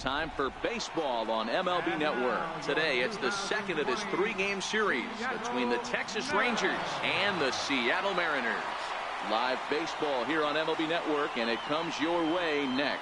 time for baseball on MLB Network. Today, it's the second of this three-game series between the Texas Rangers and the Seattle Mariners. Live baseball here on MLB Network, and it comes your way next.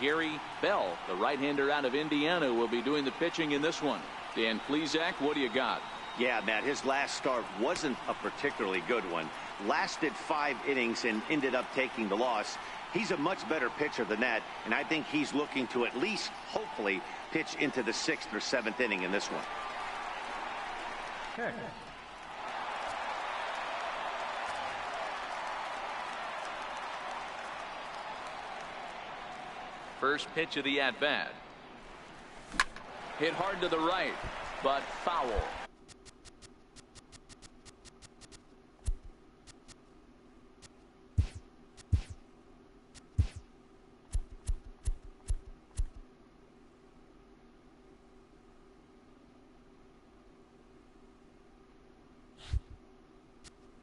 Gary Bell, the right-hander out of Indiana, will be doing the pitching in this one. Dan Plesac, what do you got? Yeah, Matt, his last start wasn't a particularly good one. Lasted 5 innings and ended up taking the loss. He's a much better pitcher than that, and I think he's looking to at least, hopefully, pitch into the 6th or 7th inning in this one. Okay. First pitch of the at-bat. Hit hard to the right, but foul.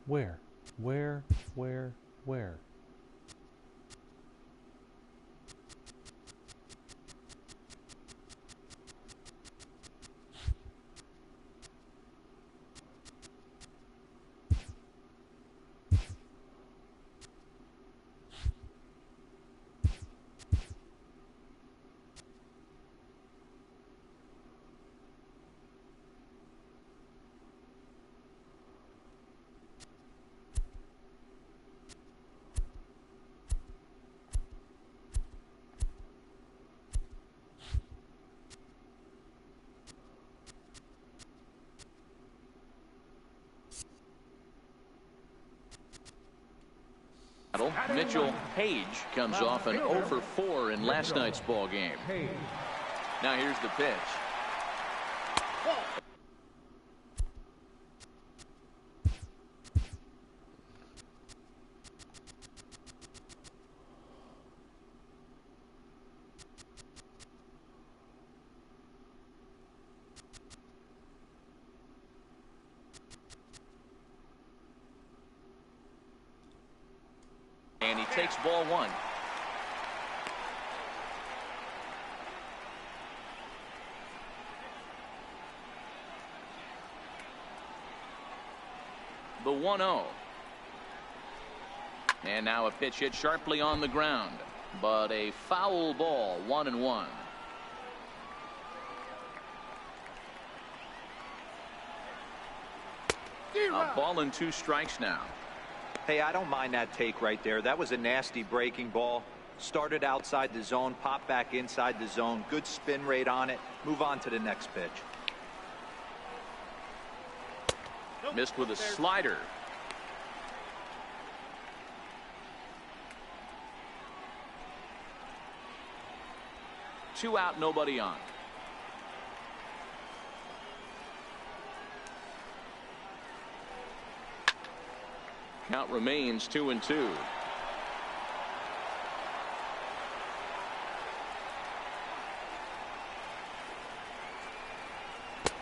Where? Mitchell Page comes off an 0 for 4 in last night's ball game. Now here's the pitch. And he takes ball 1. The 1-0. And now a pitch hit sharply on the ground, but a foul ball, 1-1. A ball and 2 strikes now. Hey, I don't mind that take right there. That was a nasty breaking ball. Started outside the zone, popped back inside the zone. Good spin rate on it. Move on to the next pitch. Missed with a slider. Two out, nobody on. Count remains 2-2.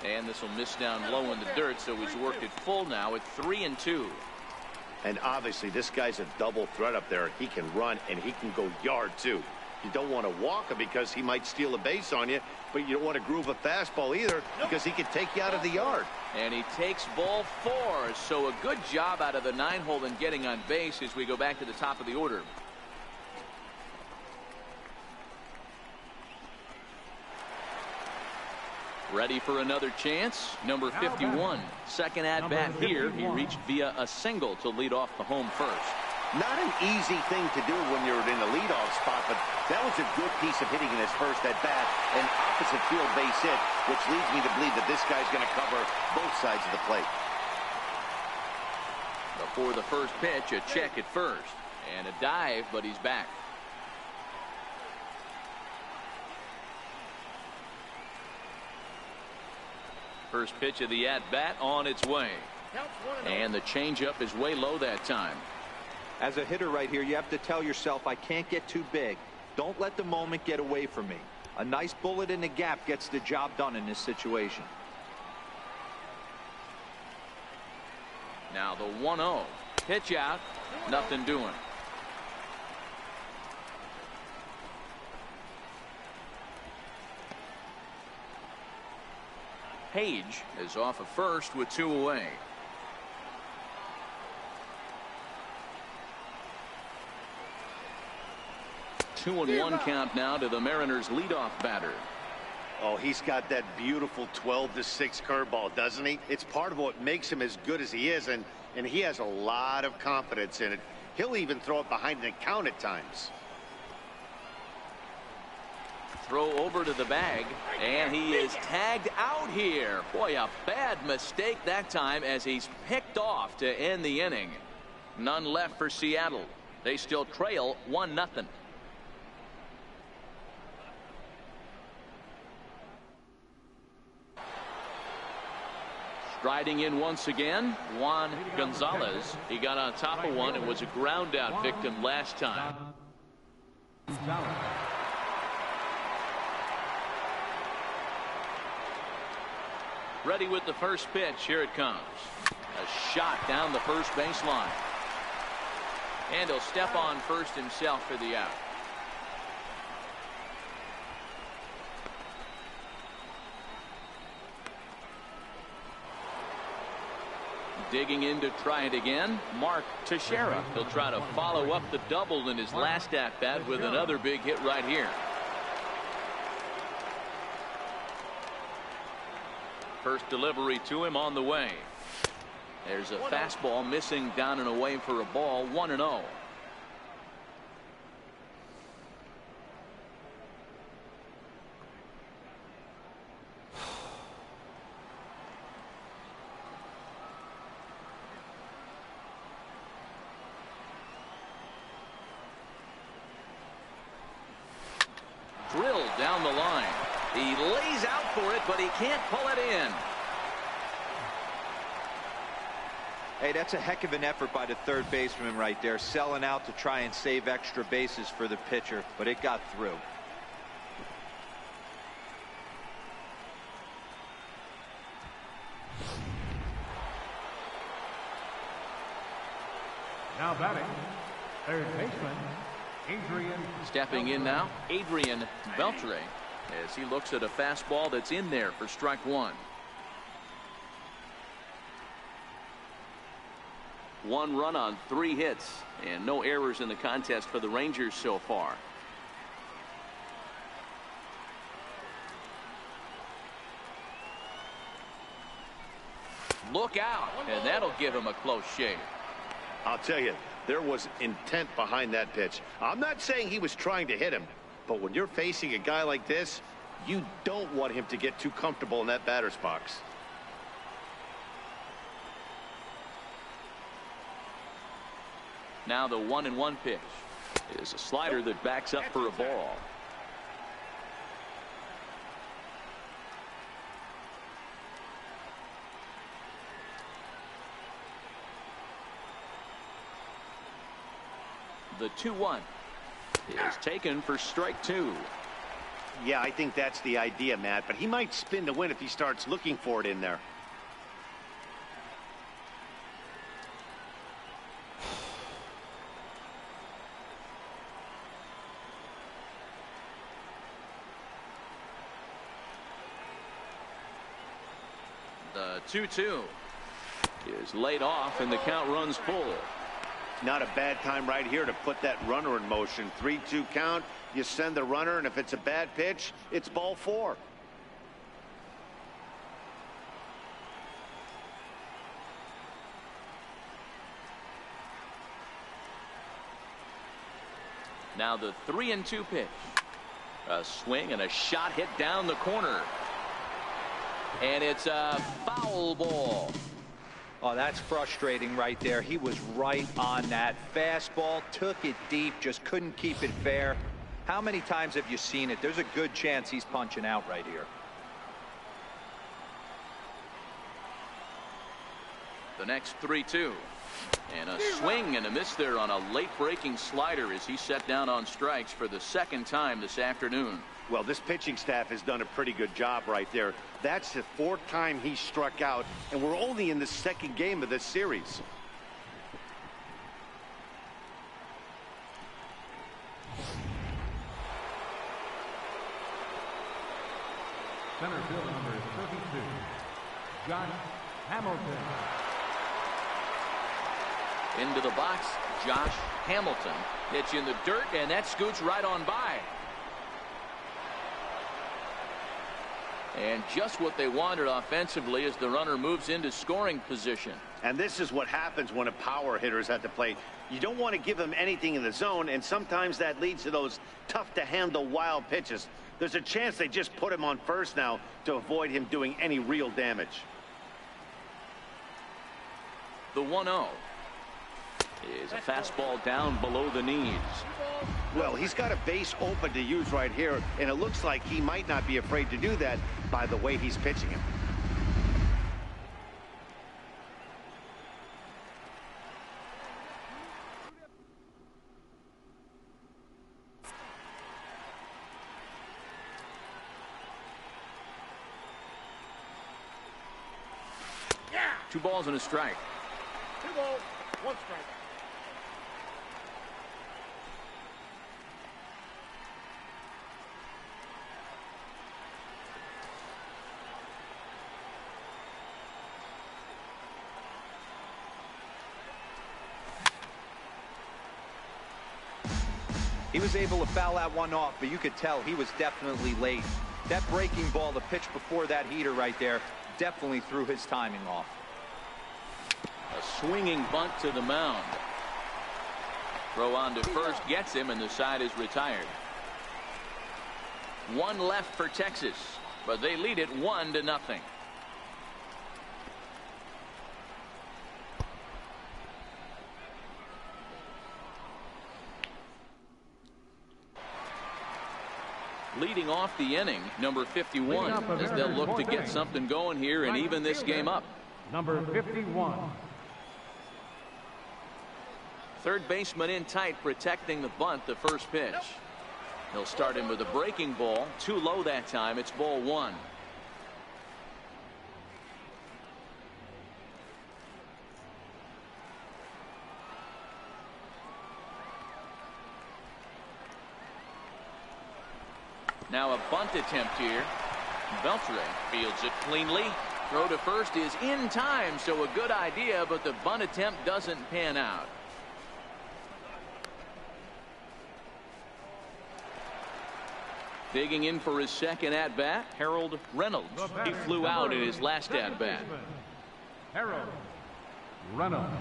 And this will miss down low in the dirt, so he's worked it full now at 3-2. And obviously this guy's a double threat up there. He can run and he can go yard too. You don't want to walk him because he might steal a base on you, but you don't want to groove a fastball either because he could take you out of the yard. And he takes ball 4, so a good job out of the 9-hole in getting on base as we go back to the top of the order. Ready for another chance. Number 51, second at bat here. He reached via a single to lead off the home first. Not an easy thing to do when you're in the leadoff spot, but that was a good piece of hitting in his first at bat. An opposite field base hit, which leads me to believe that this guy's going to cover both sides of the plate. Before the first pitch, a check at first and a dive, but he's back. First pitch of the at-bat on its way. And the changeup is way low that time. As a hitter right here, you have to tell yourself, I can't get too big. Don't let the moment get away from me. A nice bullet in the gap gets the job done in this situation. Now the 1-0 pitch out. Nothing doing. Page is off of first with 2 away. Two and 1 count now to the Mariners leadoff batter. Oh, he's got that beautiful 12-6 curveball, doesn't he? It's part of what makes him as good as he is, and he has a lot of confidence in it. He'll even throw it behind an count at times. Throw over to the bag, and he is tagged out here. Boy, a bad mistake that time as he's picked off to end the inning. None left for Seattle. They still trail 1-0. Striding in once again, Juan Gonzalez. He got on top of one and was a ground out victim last time. Ready with the first pitch. Here it comes. A shot down the first baseline. And he'll step on first himself for the out. Digging in to try it again, Mark Teixeira. He'll try to follow up the double in his last at-bat with another big hit right here. First delivery to him on the way. There's a fastball missing down and away for a ball. 1-0. Drilled down the line. He lays out for it, but he can't pull it in. Hey, that's a heck of an effort by the third baseman right there, selling out to try and save extra bases for the pitcher, but it got through. Now batting, third baseman, Adrian. Stepping in now, Adrian Beltre, as he looks at a fastball that's in there for strike one. One run on 3 hits and no errors in the contest for the Rangers so far. Look out, and that'll give him a close shave. I'll tell you, there was intent behind that pitch. I'm not saying he was trying to hit him, but when you're facing a guy like this, you don't want him to get too comfortable in that batter's box. Now the 1-1 pitch is a slider that backs up for a ball. The 2-1 is taken for strike 2. Yeah, I think that's the idea, Matt, but he might spin to win if he starts looking for it in there. The 2-2 is laid off and the count runs full. Not a bad time right here to put that runner in motion. 3-2 count. You send the runner, and if it's a bad pitch, it's ball 4. Now the 3-2 pitch. A swing and a shot hit down the corner. And it's a foul ball. Oh, that's frustrating right there. He was right on that fastball, took it deep, just couldn't keep it fair. How many times have you seen it? There's a good chance he's punching out right here. The next 3-2. And a swing and a miss there on a late breaking slider as he set down on strikes for the second time this afternoon. Well, this pitching staff has done a pretty good job right there. That's the 4th time he struck out, and we're only in the 2nd game of this series. Center field number 32, Josh Hamilton. Into the box, Josh Hamilton. Hits in the dirt, and that scoots right on by. And just what they wanted offensively as the runner moves into scoring position. And this is what happens when a power hitter is at the plate. You don't want to give him anything in the zone, and sometimes that leads to those tough-to-handle wild pitches. There's a chance they just put him on first now to avoid him doing any real damage. The 1-0 is a fastball down below the knees. Well, he's got a base open to use right here, and it looks like he might not be afraid to do that by the way he's pitching him. Two balls and a strike. 2 balls, 1 strike. He was able to foul that one off, but you could tell he was definitely late. That breaking ball, the pitch before that heater right there, definitely threw his timing off. A swinging bunt to the mound. Throw on to first gets him, and the side is retired. 1 left for Texas, but they lead it 1-0. Leading off the inning, number 51, as they'll look to get something going here and even this game up. Number 51. Third baseman in tight, protecting the bunt, the first pitch. He'll start him with a breaking ball. Too low that time. It's ball 1. Now a bunt attempt here. Beltre fields it cleanly. Throw to first is in time, so a good idea, but the bunt attempt doesn't pan out. Digging in for his second at-bat, Harold Reynolds. He flew out in his last at-bat. Harold Reynolds.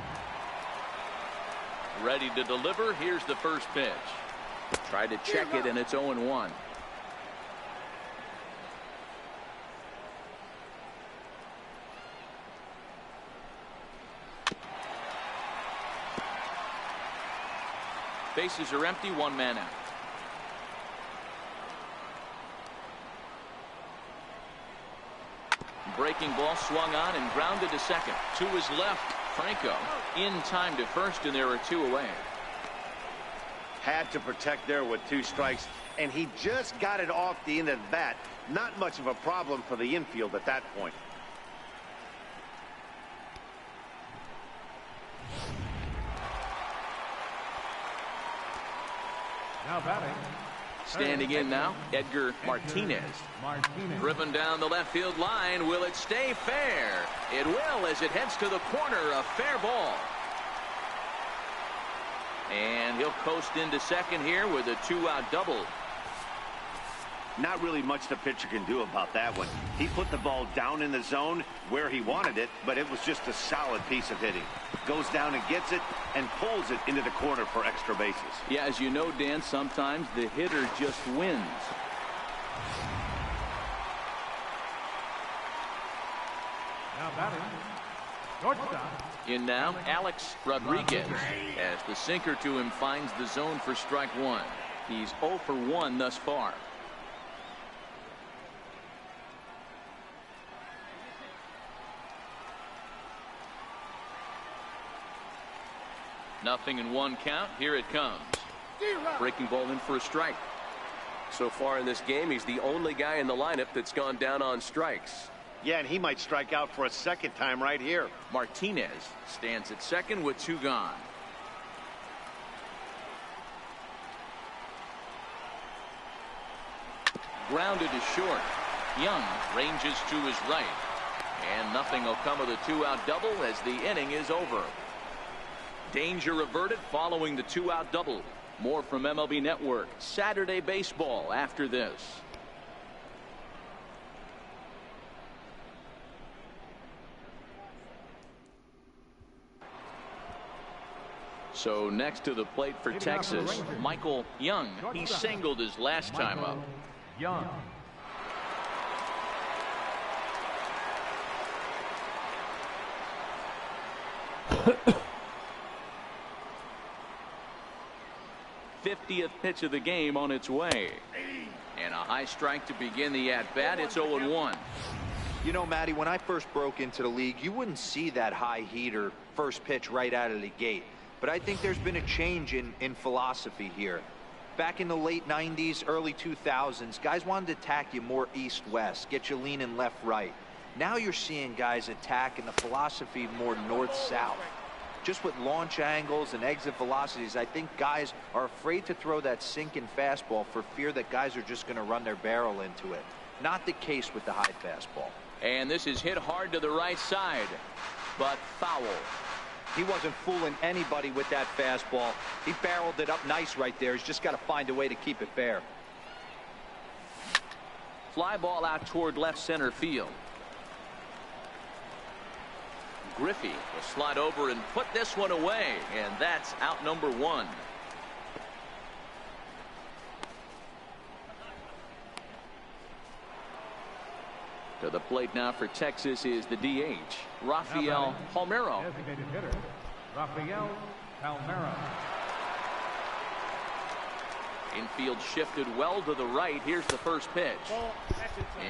Ready to deliver. Here's the first pitch. Tried to check it, and it's 0-1. Bases are empty, 1 man out. Breaking ball swung on and grounded to second. 2 is left. Franco in time to first, and there are 2 away. Had to protect there with 2 strikes, and he just got it off the end of the bat. Not much of a problem for the infield at that point. Now batting. Standing in now, Edgar Martinez. Driven down the left field line. Will it stay fair? It will, as it heads to the corner. A fair ball. And he'll coast into second here with a 2-out double. Not really much the pitcher can do about that one. He put the ball down in the zone where he wanted it, but it was just a solid piece of hitting. Goes down and gets it and pulls it into the corner for extra bases. Yeah, as you know, Dan, sometimes the hitter just wins. Now batting. Shortstop. In now, Alex Rodriguez, as the sinker to him finds the zone for strike 1. He's 0 for 1 thus far. Nothing in 1 count. Here it comes. Breaking ball in for a strike. So far in this game, he's the only guy in the lineup that's gone down on strikes. Yeah, and he might strike out for a second time right here. Martinez stands at second with 2 gone. Grounded to short. Young ranges to his right. And nothing will come of the 2-out double as the inning is over. Danger averted following the 2-out double. More from MLB Network Saturday Baseball after this. So next to the plate for Texas, Michael Young. He singled his last time up. Young. th pitch of the game on its way. And a high strike to begin the at-bat. It's 0-1. You know, Matty, when I first broke into the league, you wouldn't see that high heater first pitch right out of the gate. But I think there's been a change in philosophy here. Back in the late 90s, early 2000s, guys wanted to attack you more east-west, get you leaning left-right. Now you're seeing guys attack in the philosophy more north-south. Just with launch angles and exit velocities, I think guys are afraid to throw that sinking fastball for fear that guys are just going to run their barrel into it. Not the case with the high fastball. And this is hit hard to the right side, but foul. He wasn't fooling anybody with that fastball. He barreled it up nice right there. He's just got to find a way to keep it fair. Fly ball out toward left center field. Griffey will slide over and put this one away, and that's out number 1. To the plate now for Texas is the DH, Rafael Palmeiro. Designated hitter, Rafael Palmeiro. Infield shifted well to the right. Here's the first pitch.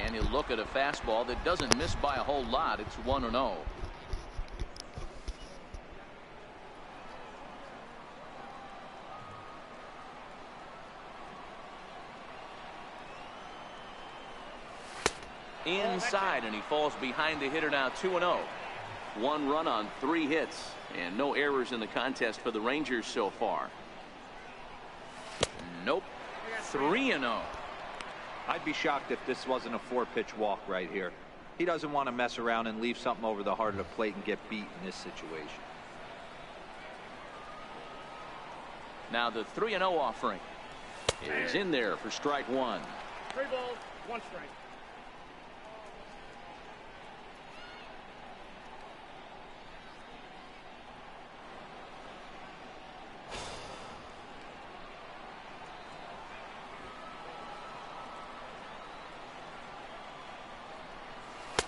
And he'll look at a fastball that doesn't miss by a whole lot. It's 1-0. Inside, and he falls behind the hitter now. 2-0. 1 run on 3 hits, and no errors in the contest for the Rangers so far. Nope. 3-0. I'd be shocked if this wasn't a 4-pitch walk right here. He doesn't want to mess around and leave something over the heart of the plate and get beat in this situation. Now the 3-0 offering is in there for strike 1. 3 balls, 1 strike.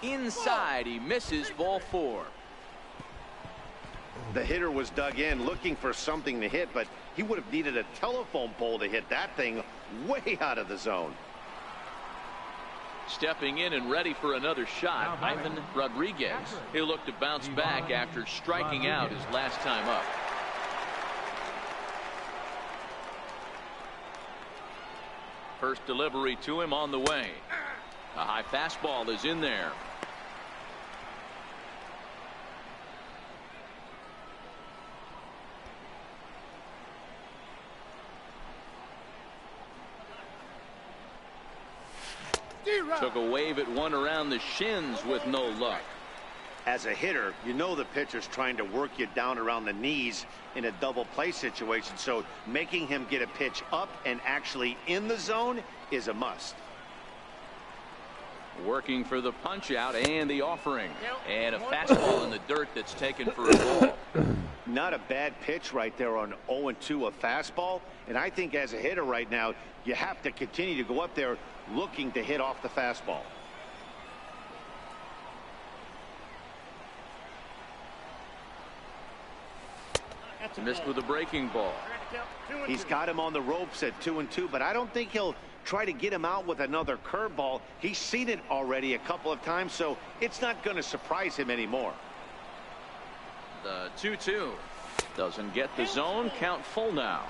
Inside, he misses, ball 4. The hitter was dug in looking for something to hit, but he would have needed a telephone pole to hit that thing way out of the zone. Stepping in and ready for another shot, Ivan Rodriguez. He'll look to bounce back after striking out his last time up. First delivery to him on the way. A high fastball is in there. Took a wave at one around the shins with no luck. As a hitter, you know the pitcher's trying to work you down around the knees in a double play situation, so making him get a pitch up and actually in the zone is a must. Working for the punch out and the offering, and a fastball in the dirt that's taken for a ball. Not a bad pitch right there on 0-2, a fastball, and I think as a hitter right now you have to continue to go up there looking to hit off the fastball. Missed with a breaking ball. He's got him on the ropes at 2-2, but I don't think he'll try to get him out with another curveball. He's seen it already a couple of times, so it's not going to surprise him anymore. The 2-2 doesn't get the zone. Count full now.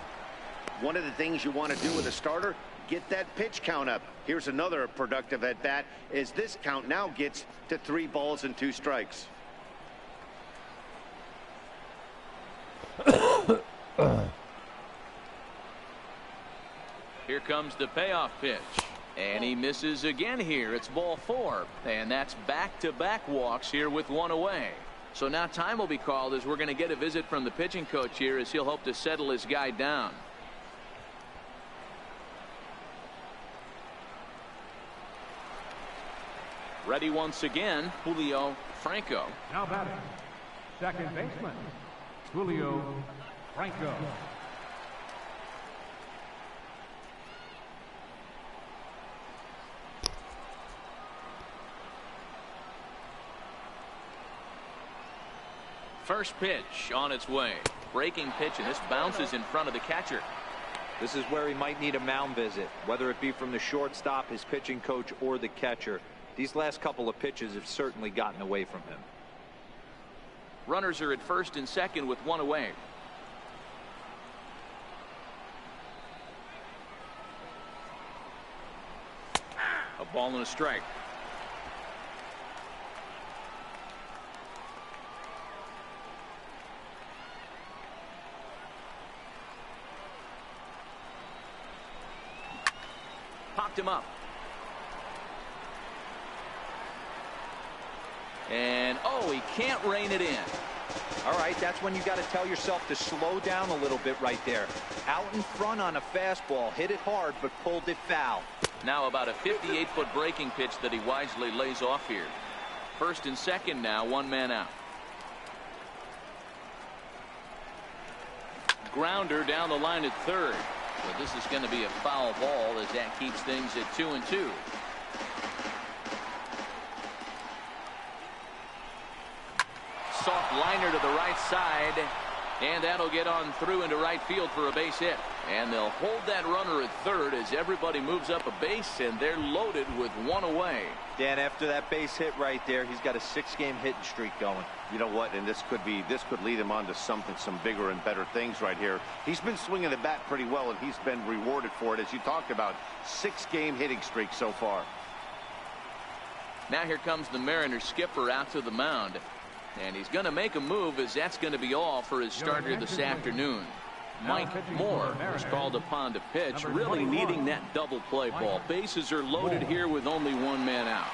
One of the things you want to do with a starter, get that pitch count up. Here's another productive at bat as this count now gets to 3 balls and 2 strikes. Here comes the payoff pitch. And he misses again here. It's ball 4. And that's back-to-back walks here with 1 away. So now time will be called as we're going to get a visit from the pitching coach here as he'll hope to settle his guy down. Ready once again, Julio Franco. Now batting, second baseman, Julio Franco. First pitch on its way. Breaking pitch, and this bounces in front of the catcher. This is where he might need a mound visit, whether it be from the shortstop, his pitching coach, or the catcher. These last couple of pitches have certainly gotten away from him. Runners are at first and second with 1 away. A ball and a strike. Popped him up. And oh, he can't rein it in. All right, that's when you got to tell yourself to slow down a little bit right there. Out in front on a fastball, hit it hard but pulled it foul. Now about a 58-foot breaking pitch that he wisely lays off here. First and second now, 1 man out. Grounder down the line at third. But this is going to be a foul ball as that keeps things at 2-2. Soft liner to the right side, and that'll get on through into right field for a base hit. And they'll hold that runner at third as everybody moves up a base, and they're loaded with 1 away. Dan, after that base hit right there, he's got a 6-game hitting streak going. You know what, and this could lead him on to some bigger and better things right here. He's been swinging the bat pretty well, and he's been rewarded for it, as you talked about. 6-game hitting streak so far. Now here comes the Mariners skipper out to the mound, and he's going to make a move, as that's going to be all for his starter this afternoon. Mike Moore is called upon to pitch, really needing that double play ball. Bases are loaded here with only 1 man out.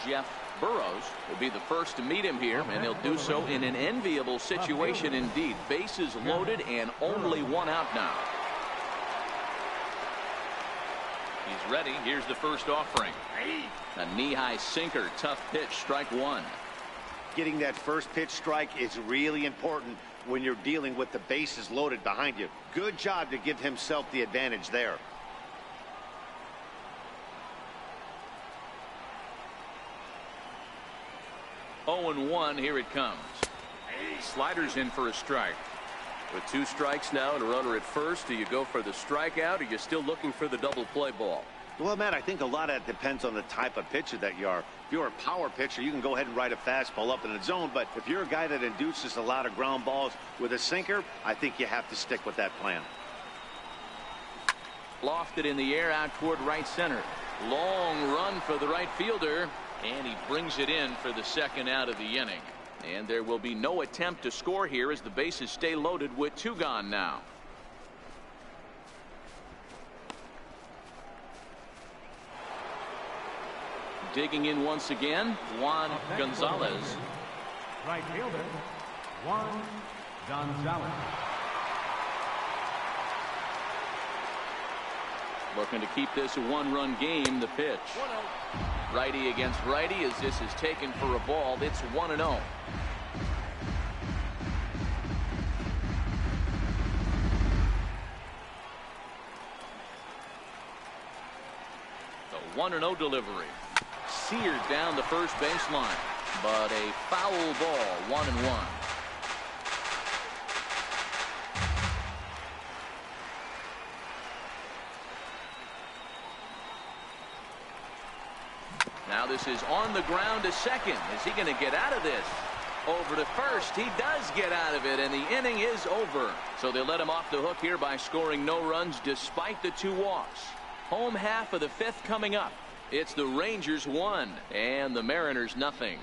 Jeff Burrows will be the first to meet him here, and he'll do so in an enviable situation indeed. Bases loaded and only 1 out now. He's ready. Here's the first offering. A knee-high sinker. Tough pitch. Strike 1. Getting that first pitch strike is really important when you're dealing with the bases loaded behind you. Good job to give himself the advantage there. Oh, 0-1. Here it comes. Sliders in for a strike. With 2 strikes now and a runner at first, do you go for the strikeout, or are you still looking for the double play ball? Well, Matt, I think a lot of that depends on the type of pitcher that you are. If you're a power pitcher, you can go ahead and ride a fastball up in the zone. But if you're a guy that induces a lot of ground balls with a sinker, I think you have to stick with that plan. Lofted in the air out toward right center. Long run for the right fielder, and he brings it in for the second out of the inning. And there will be no attempt to score here as the bases stay loaded with 2 gone now. Digging in once again, Juan Gonzalez. Right fielder, Juan Gonzalez. Looking to keep this a 1-run game. The pitch. Righty against righty as this is taken for a ball. It's 1-0. The 1-0 delivery. Seared down the first baseline, but a foul ball. 1-1. Now this is on the ground to second. Is he going to get out of this? Over to first. He does get out of it, and the inning is over. So they let him off the hook here by scoring no runs despite the 2 walks. Home half of the 5th coming up. It's the Rangers 1 and the Mariners nothing.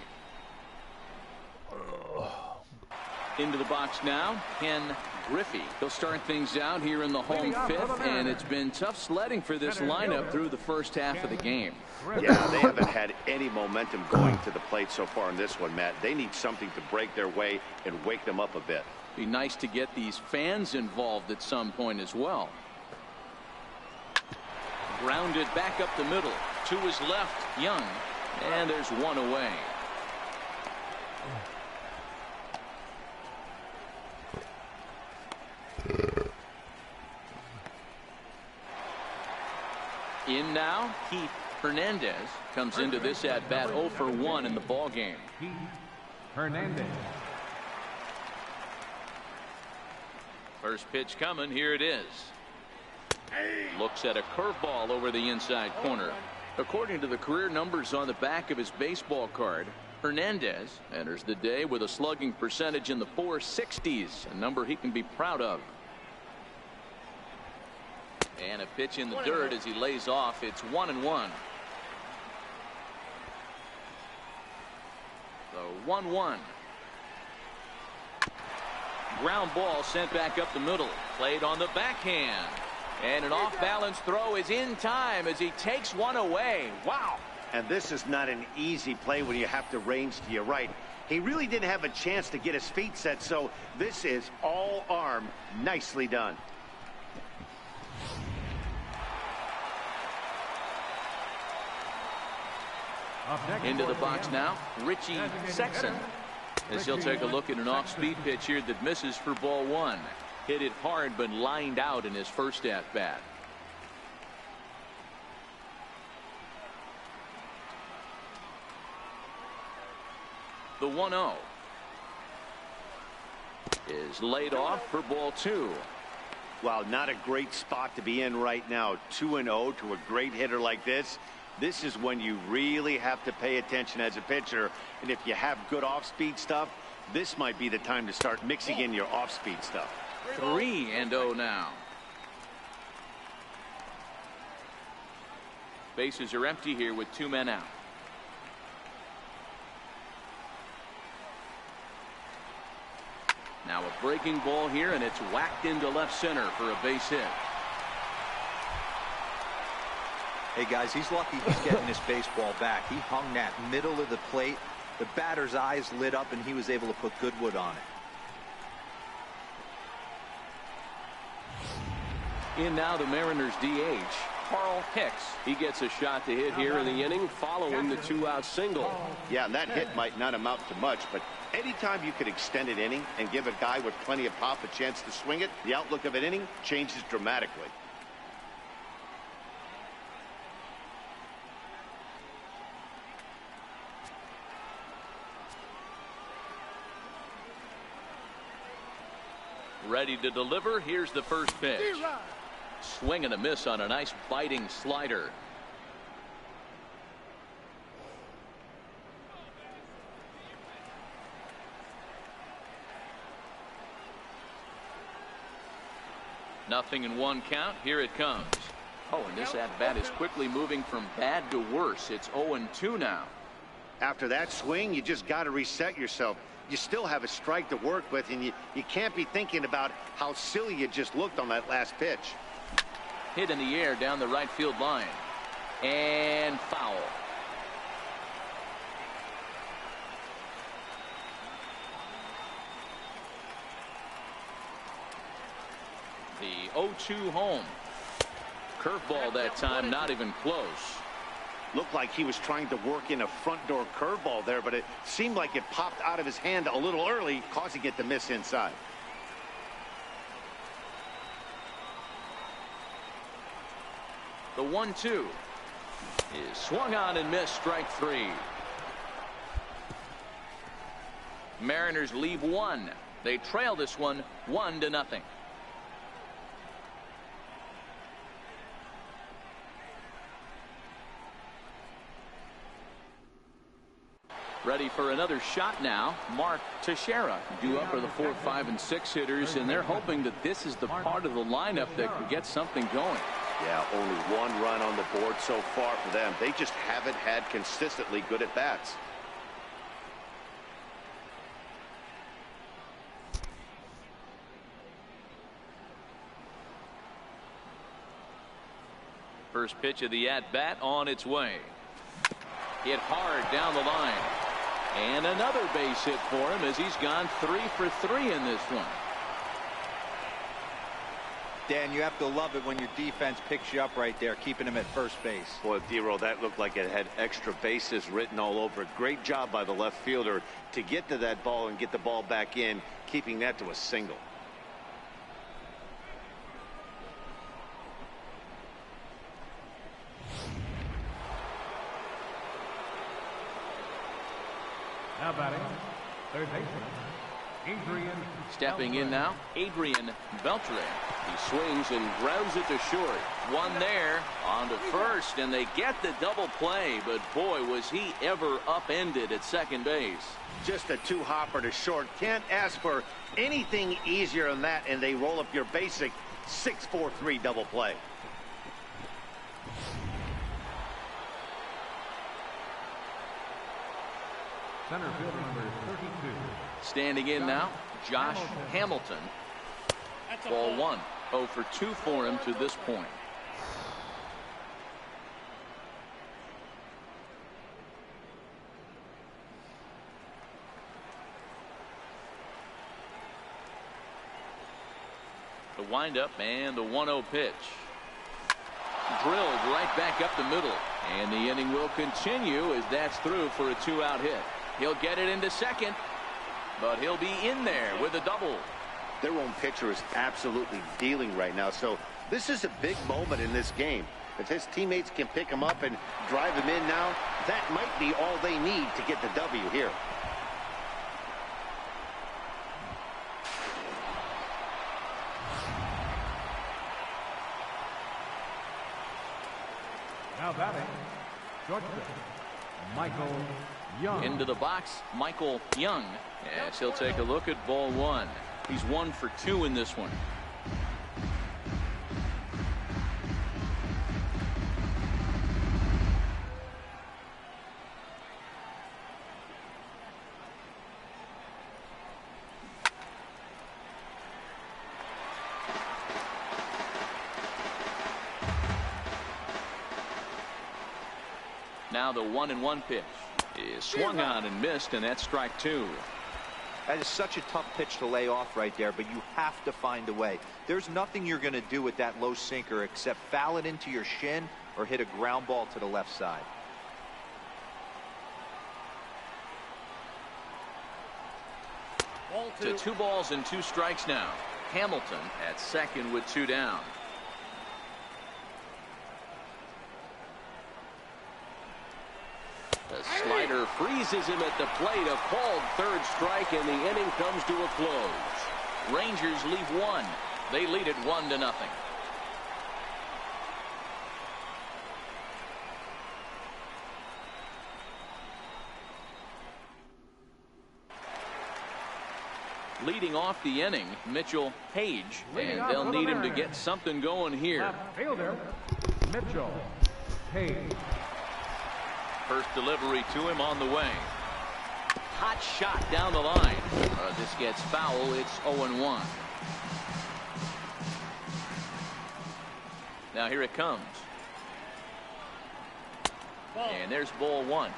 Into the box now, Ken Griffey. He'll start things out here in the home 5th, and it's been tough sledding for this lineup through the first half of the game. Yeah, they haven't had any momentum going to the plate so far in this one, Matt. They need something to break their way and wake them up a bit. Be nice to get these fans involved at some point as well. Grounded back up the middle. To his left, Young. And there's 1 away. In now, Keith Hernandez comes into this at bat 0 for 1 in the ball game. Keith Hernandez. First pitch coming. Here it is. Looks at a curveball over the inside corner. According to the career numbers on the back of his baseball card, Hernandez enters the day with a slugging percentage in the 460s, a number he can be proud of. And a pitch in the dirt as he lays off. It's 1-1. So 1-1. Ground ball sent back up the middle. Played on the backhand. And an off-balance throw is in time as he takes 1 away. Wow. And this is not an easy play when you have to range to your right. He really didn't have a chance to get his feet set, so this is all arm. Nicely done. Into the box now, Richie Sexson, as he'll take a look at an off-speed pitch here that misses for ball 1. Hit it hard but lined out in his first at bat. The 1-0 is laid off for ball 2. Wow, not a great spot to be in right now. 2-0 to a great hitter like this. This is when you really have to pay attention as a pitcher. And if you have good off-speed stuff, this might be the time to start mixing in your off-speed stuff. 3-0 now. Bases are empty here with 2 men out. Now a breaking ball here, and it's whacked into left center for a base hit. Hey guys, he's lucky he's getting this baseball back. He hung that middle of the plate. The batter's eyes lit up and he was able to put good wood on it. In now the Mariners DH, Carl Hicks. He gets a shot to hit here in the inning following the 2-out single. Yeah, and that hit might not amount to much, but anytime you could extend an inning and give a guy with plenty of pop a chance to swing it, the outlook of an inning changes dramatically. Ready to deliver. Here's the first pitch. Swing and a miss on a nice biting slider. Nothing in 1 count. Here it comes. Oh, and this at-bat is quickly moving from bad to worse. It's 0-2 now. After that swing, you just got to reset yourself. You still have a strike to work with, and you can't be thinking about how silly you just looked on that last pitch. Hit in the air down the right field line. And foul. The 0-2 home. Curveball that time, not even close. Looked like he was trying to work in a front door curveball there, but it seemed like it popped out of his hand a little early, causing it to miss inside. The 1-2 is swung on and missed. Strike 3. Mariners leave 1. They trail this one 1-0. Ready for another shot now. Mark Teixeira due up for the 4, 5, and 6 hitters, and they're hoping that this is the part of the lineup that can get something going. Yeah, only one run on the board so far for them. They just haven't had consistently good at bats. First pitch of the at-bat on its way. Hit hard down the line. And another base hit for him as he's gone 3 for 3 in this one. Dan, you have to love it when your defense picks you up right there, keeping him at first base. Boy, D-Roll, that looked like it had extra bases written all over it. Great job by the left fielder to get to that ball and get the ball back in, keeping that to a single. Now batting, third baseman, Adrian. Stepping in now, Adrian Beltre. He swings and grounds it to short. One there on to first, and they get the double play, but boy, was he ever upended at second base. Just a two-hopper to short. Can't ask for anything easier than that, and they roll up your basic 6-4-3 double play. Center fielder number 32. Standing in now, Josh Hamilton. Ball 1. 0 for 2 for him to this point. The windup and the 1-0 pitch. Drilled right back up the middle. And the inning will continue as that's through for a 2-out hit. He'll get it into second, but he'll be in there with a double. Their own pitcher is absolutely dealing right now, so this is a big moment in this game. If his teammates can pick him up and drive him in now, that might be all they need to get the W here. Now batting, shortstop, Michael Young. Into the box, Michael Young. Yes, he'll take a look at ball 1. He's 1 for 2 in this one. Now the 1-1 pitch is swung on and missed, and that's strike 2. That is such a tough pitch to lay off right there, but you have to find a way. There's nothing you're going to do with that low sinker except foul it into your shin or hit a ground ball to the left side. To 2 balls and 2 strikes now. Hamilton at second with 2 down. The slider freezes him at the plate. A called third strike, and the inning comes to a close. Rangers leave 1. They lead it 1-0. Leading off the inning, Mitchell Page, and they'll need him to get something going here. Left fielder, Mitchell Page. First delivery to him on the way. Hot shot down the line. This gets foul. It's 0-1. Now here it comes. Ball. And there's ball 1. I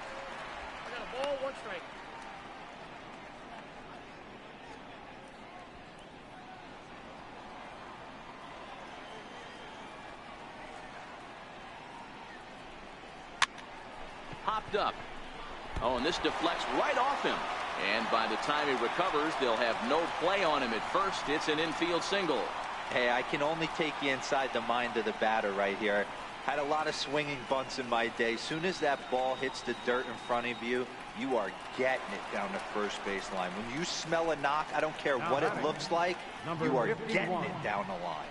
got a ball, 1 strike. Popped up. Oh, and this deflects right off him. And by the time he recovers, they'll have no play on him at first. It's an infield single. Hey, I can only take you inside the mind of the batter right here. Had a lot of swinging bunts in my day. Soon as that ball hits the dirt in front of you, you are getting it down the first base line. When you smell a knock, I don't care what it looks like, you are getting it down the line.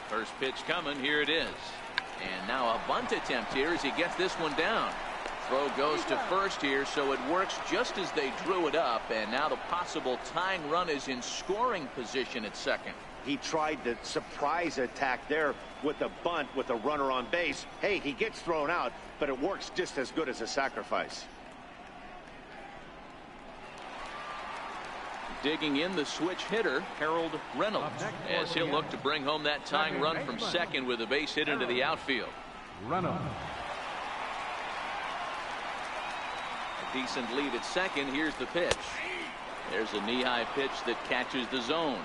First pitch coming. Here it is. And now a bunt attempt here as he gets this one down. Throw goes to first here, so it works just as they drew it up, and now the possible tying run is in scoring position at second. He tried the surprise attack there with a bunt with a runner on base. Hey, he gets thrown out, but it works just as good as a sacrifice. Digging in, the switch hitter, Harold Reynolds, as he'll look to bring home that tying run from second with a base hit into the outfield. Reynolds. A decent lead at second. Here's the pitch. There's a knee-high pitch that catches the zone.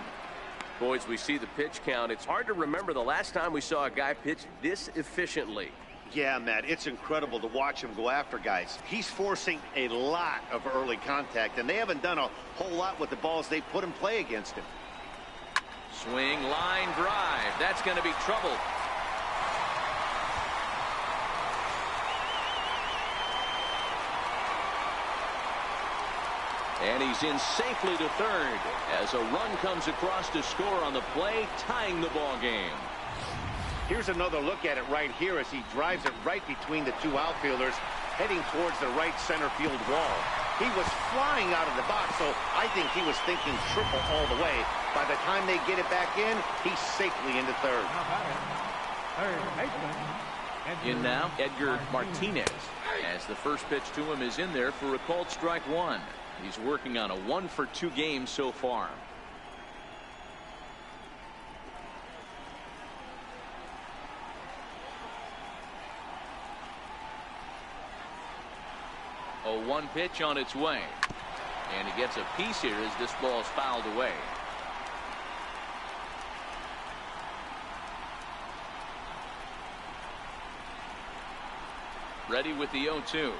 Boys, we see the pitch count. It's hard to remember the last time we saw a guy pitch this efficiently. Yeah, Matt, it's incredible to watch him go after guys. He's forcing a lot of early contact, and they haven't done a whole lot with the balls they put in play against him. Swing, line drive. That's going to be trouble. And he's in safely to third as a run comes across to score on the play, tying the ball game. Here's another look at it right here as he drives it right between the two outfielders, heading towards the right center field wall. He was flying out of the box, so I think he was thinking triple all the way. By the time they get it back in, he's safely into third. In now, Edgar Martinez, as the first pitch to him is in there for a called strike one. He's working on a 1-for-2 game so far. A 1 pitch on its way. And he gets a piece here as this ball is fouled away. Ready with the 0-2.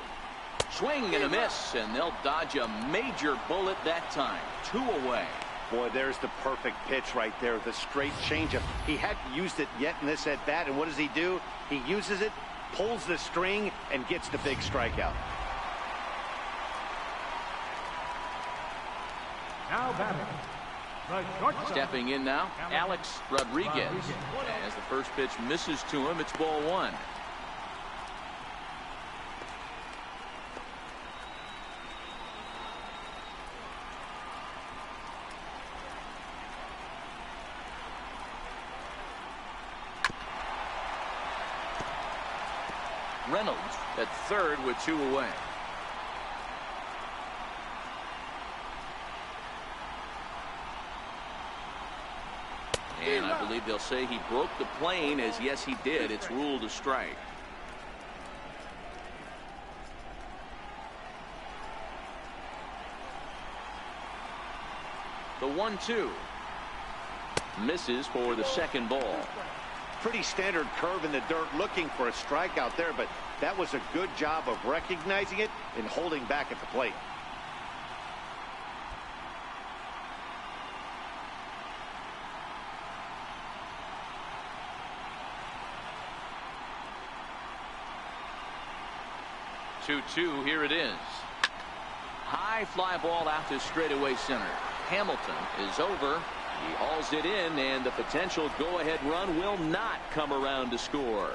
Swing and a miss, and they'll dodge a major bullet that time. 2 away. Boy, there's the perfect pitch right there, the straight changeup. He hadn't used it yet in this at bat, and what does he do? He uses it, pulls the string, and gets the big strikeout. Now batting, the shortstop. Stepping in now, Alex Rodriguez. As the first pitch misses to him, it's ball 1. Reynolds at third with 2 away. And I believe they'll say he broke the plane, as yes he did. It's ruled a strike. The 1-2 misses for the second ball. Pretty standard curve in the dirt, looking for a strikeout there, but that was a good job of recognizing it and holding back at the plate. Two, here it is. High fly ball out to straightaway center. Hamilton is over. He hauls it in, and the potential go-ahead run will not come around to score.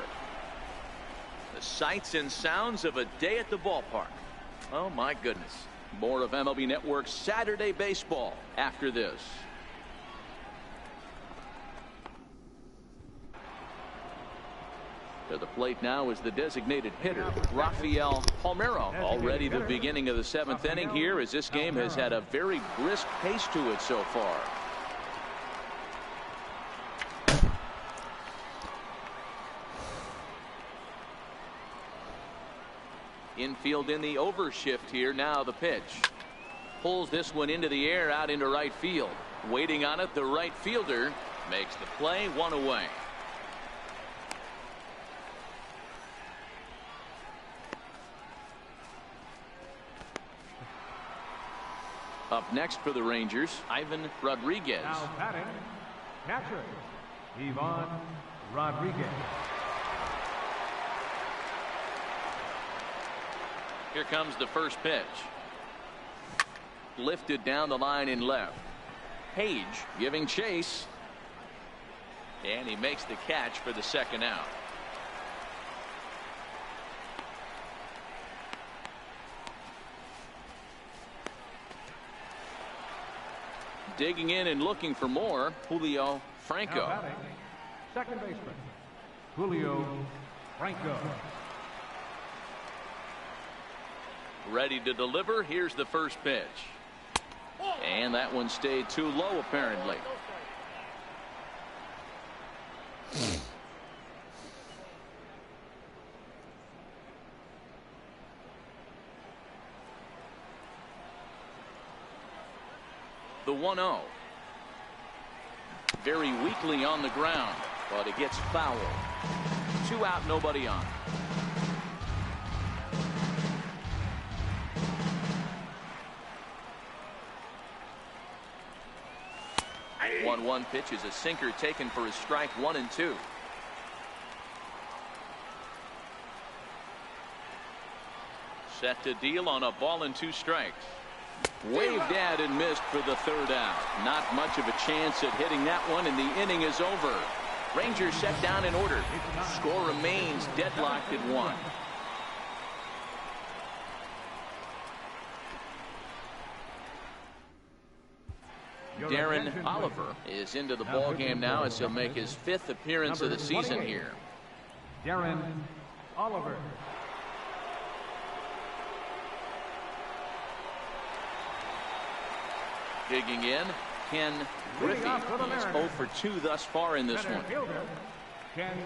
The sights and sounds of a day at the ballpark. Oh, my goodness. More of MLB Network's Saturday Baseball after this. To the plate now is the designated hitter, Rafael Palmeiro. Already the beginning of the 7th inning here, as this game has had a very brisk pace to it so far. Infield in the overshift here. Now the pitch. Pulls this one into the air, out into right field. Waiting on it, the right fielder makes the play, 1 away. Up next for the Rangers, Ivan Rodriguez. Now batting, catcher, Ivan Rodriguez. Here comes the first pitch. Lifted down the line in left. Page giving chase. And he makes the catch for the second out. Digging in and looking for more, Julio Franco. Now batting, second baseman, Julio Franco. Ready to deliver. Here's the first pitch. And that one stayed too low, apparently. The 1-0. Very weakly on the ground, but it gets fouled. 2 out, nobody on. 1-1 pitch is a sinker taken for his strike 1 and 2. Set to deal on a ball and 2 strikes. Waved at and missed for the third out. Not much of a chance at hitting that one, and the inning is over. Rangers set down in order. Score remains deadlocked at 1. Darren Oliver is into the ball game now as he'll make his 5th appearance of the season here. Darren Oliver. Digging in, Ken Griffey. He's 0 for 2 thus far in this one. Ken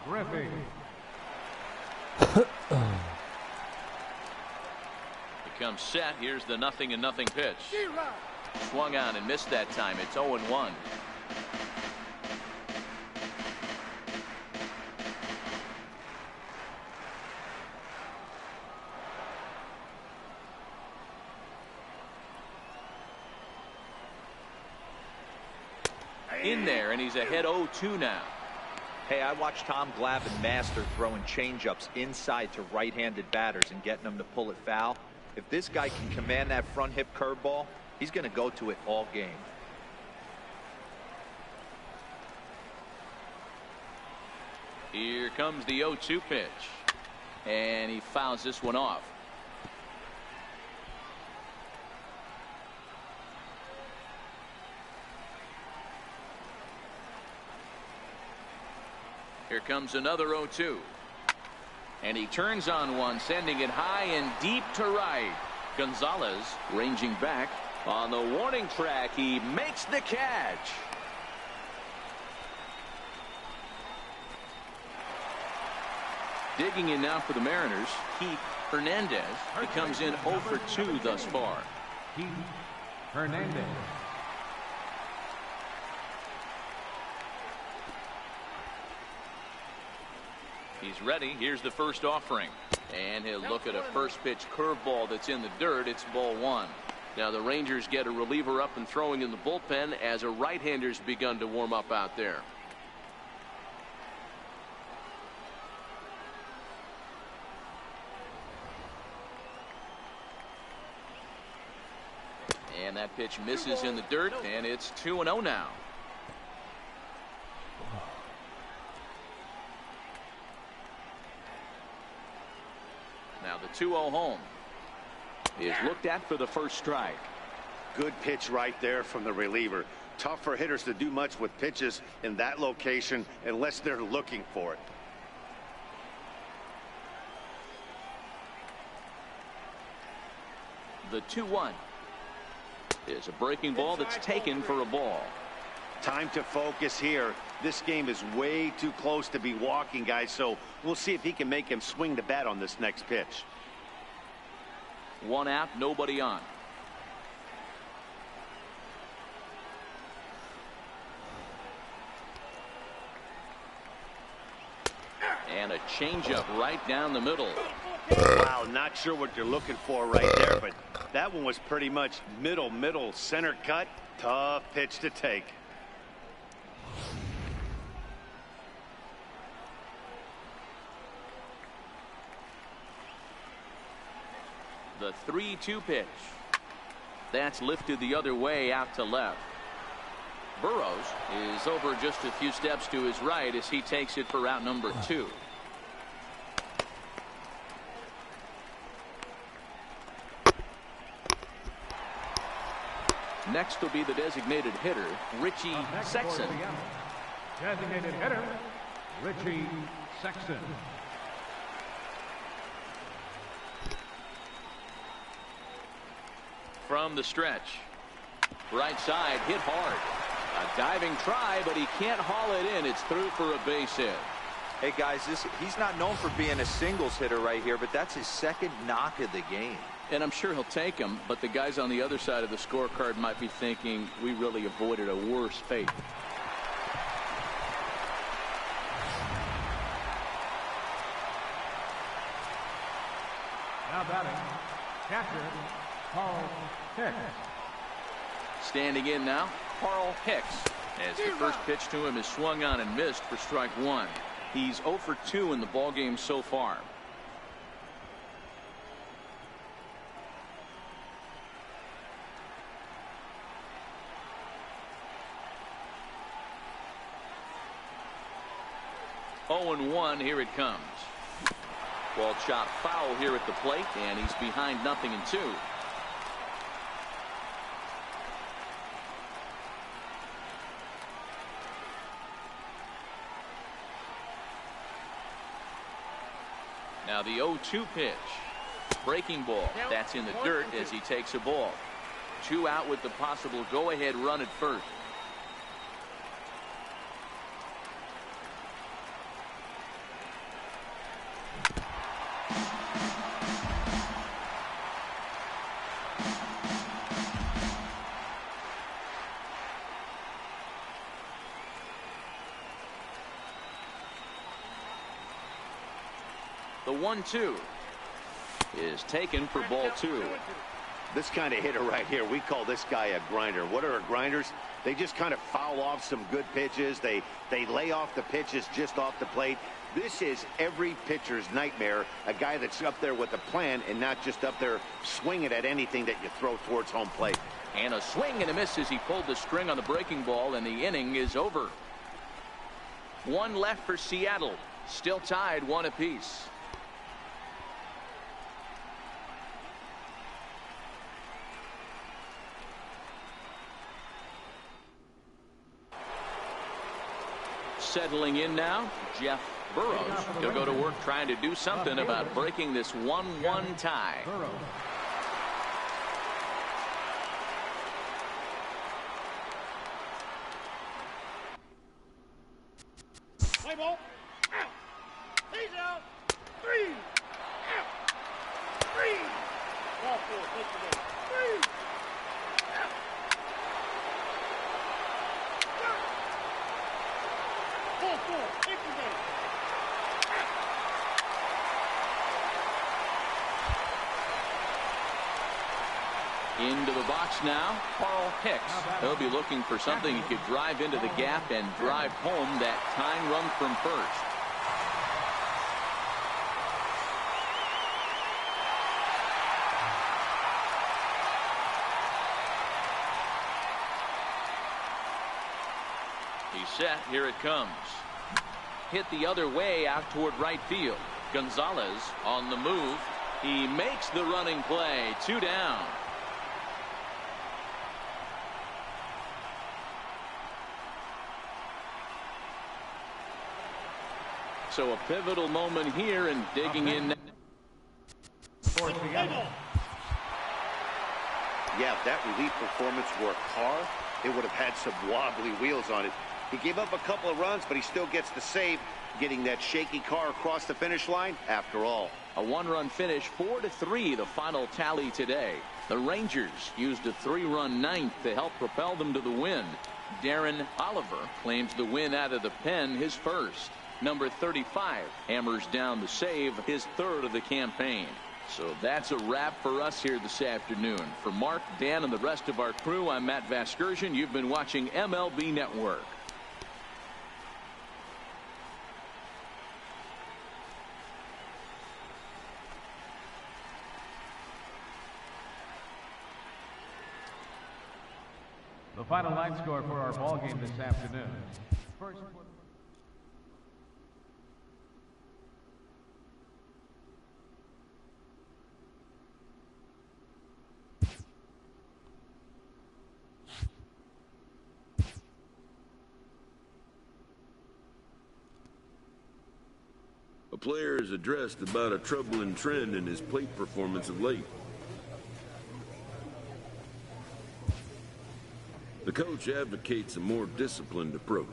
Griffey. Becomes set. Here's the 0-0 pitch. Swung on and missed that time. It's 0-1. In there, and he's ahead 0-2 now. Hey, I watched Tom Glavine master throwing changeups inside to right-handed batters and getting them to pull it foul. If this guy can command that front hip curveball, he's going to go to it all game. Here comes the 0-2 pitch, and he fouls this one off. Here comes another 0-2. And he turns on one, sending it high and deep to right. Gonzalez ranging back on the warning track. He makes the catch. Digging in now for the Mariners, Keith Hernandez. He comes in 0 for 2 thus far. Keith Hernandez. He's ready. Here's the first offering. And he'll look at a first pitch curveball that's in the dirt. It's ball 1. Now the Rangers get a reliever up and throwing in the bullpen as a right-hander's begun to warm up out there. And that pitch misses in the dirt, and it's 2-0 now. Now the 2-0 home is looked at for the first strike. Good pitch right there from the reliever. Tough for hitters to do much with pitches in that location unless they're looking for it. The 2-1 is a breaking ball that's taken for a ball. Time to focus here. This game is way too close to be walking, guys, so we'll see if he can make him swing the bat on this next pitch. 1 out, nobody on. And a changeup right down the middle. Wow, not sure what you're looking for right there, but that one was pretty much middle center cut. Tough pitch to take. The 3-2 pitch. That's lifted the other way out to left. Burrows is over just a few steps to his right as he takes it for route number 2. Next will be the designated hitter, Richie Sexton. Designated hitter, Richie Sexton. From the stretch. Right side, hit hard. A diving try, but he can't haul it in. It's through for a base hit. Hey, guys, he's not known for being a singles hitter right here, but that's his second knock of the game. And I'm sure he'll take him, but the guys on the other side of the scorecard might be thinking we really avoided a worse fate. Now batting, catcher, Carl Hicks. Standing in now, Carl Hicks, as the first pitch to him is swung on and missed for strike 1. He's 0 for 2 in the ballgame so far. Oh and 1, here it comes. Ball chopped foul here at the plate, and he's behind 0-2. Now the 0-2 pitch. Breaking ball. That's in the dirt as he takes a ball. 2 out with the possible go-ahead run at first. The 1-2 is taken for ball 2. This kind of hitter right here, we call this guy a grinder. What are grinders? They just kind of foul off some good pitches. They lay off the pitches just off the plate. This is every pitcher's nightmare, a guy that's up there with a plan and not just up there swinging at anything that you throw towards home plate. And a swing and a miss as he pulled the string on the breaking ball, and the inning is over. 1 left for Seattle. Still tied 1 apiece. Settling in now, Jeff Burrows. He'll go to work trying to do something about breaking this 1-1 tie. Play ball. Out. He's out. 3. Out. 3. Ball 4. Take the ball. 3. Out. Ball 4. Take the ball. Into the box now, Carl Hicks. He'll be looking for something he could drive into the gap and drive home that tying run from first. He's set. Here it comes. Hit the other way out toward right field. Gonzalez on the move. He makes the running play. 2 down. So a pivotal moment here and digging in. Yeah, if that relief performance were a car, it would have had some wobbly wheels on it. He gave up a couple of runs, but he still gets the save, getting that shaky car across the finish line after all. A 1-run finish, 4-3, the final tally today. The Rangers used a 3-run ninth to help propel them to the win. Darren Oliver claims the win out of the pen, his first. Number 35 hammers down the save, his third of the campaign. So that's a wrap for us here this afternoon. For Mark, Dan, and the rest of our crew, I'm Matt Vasgersian. You've been watching MLB Network. The final line score for our ball game this afternoon. First. A player has addressed about a troubling trend in his plate performance of late. The coach advocates a more disciplined approach.